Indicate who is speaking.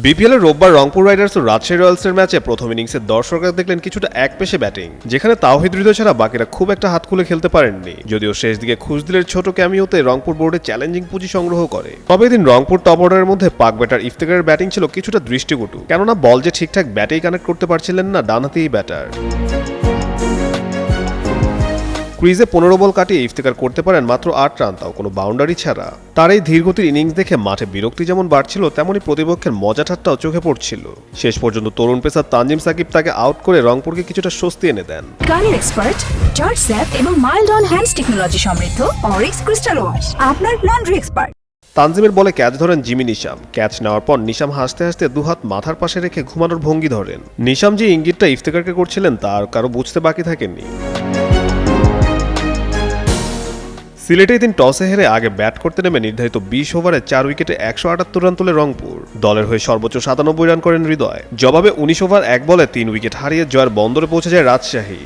Speaker 1: BPL এর রোববার Rangpur Riders ও রাজশাহী রয়্যালসের ম্যাচে প্রথম ইনিংসে দর্শকরা দেখলেন কিছুটা একপেশে ব্যাটিং, যেখানে তাওহিদ হৃদয় ছাড়া বাকিরা খুব একটা হাত খুলে খেলতে পারেননি। যদিও শেষ দিকে খুশদিলের ছোট ক্যামিওতে রংপুর বোর্ডে চ্যালেঞ্জিং পুঁজি সংগ্রহ করে। তবে এদিন রংপুর টপ অর্ডারের মধ্যে পাক ব্যাটার ইফতেখারের ব্যাটিং ছিল কিছুটা দৃষ্টিকটু, কেননা বল যে ঠিকঠাক ব্যাটেই কানেক্ট করতে পারছিলেন না ডানহাতি এই ব্যাটার। ক্রিজে 15 বল কাটিয়ে ইফতেখার করতে পারেন মাত্র 8 রান, তাও কোনো বাউন্ডারি ছাড়া। তার এই ধীরগতির ইনিংস দেখে মাঠে বিরক্তি যেমন বাড়ছিল, তেমনই প্রতিপক্ষের মজা ঠাট্টাও চোখে পড়ছিল। শেষ পর্যন্ত তরুণ পেসার তানজিম সাকিব তাকে আউট করে রংপুরকে কিছুটা স্বস্তি এনে দেন।
Speaker 2: গাড়ির এক্সপার্ট জর্জ স্যাপ এবং মাইল্ড অন হ্যান্ডস টেকনোলজি সমৃদ্ধ অরিক্স ক্রিস্টাল ওয়াশ আপনার লন্ড্রি এক্সপার্ট।
Speaker 1: তানজিমের বলে ক্যাচ ধরেন জিমি নিশাম। ক্যাচ নেওয়ার পর নিশাম হাসতে হাসতে দুহাত মাথার পাশে রেখে ঘুমানোর ভঙ্গি ধরেন। নিশাম যে ইঙ্গিতটা ইফতেখারকে করছিলেন তা আর কারো বুঝতে বাকি থাকেননি। সিলেটে দিন টসে হেরে আগে ব্যাট করতে নেমে নির্ধারিত 20 ওভারে 4 উইকেটে 178 রান তোলে রংপুর। দলের হয়ে সর্বোচ্চ 97 রান করেন হৃদয়। জবাবে 19 ওভার 1 বলে 3 উইকেট হারিয়ে জয়ের বন্দরে পৌঁছে যায় রাজশাহী।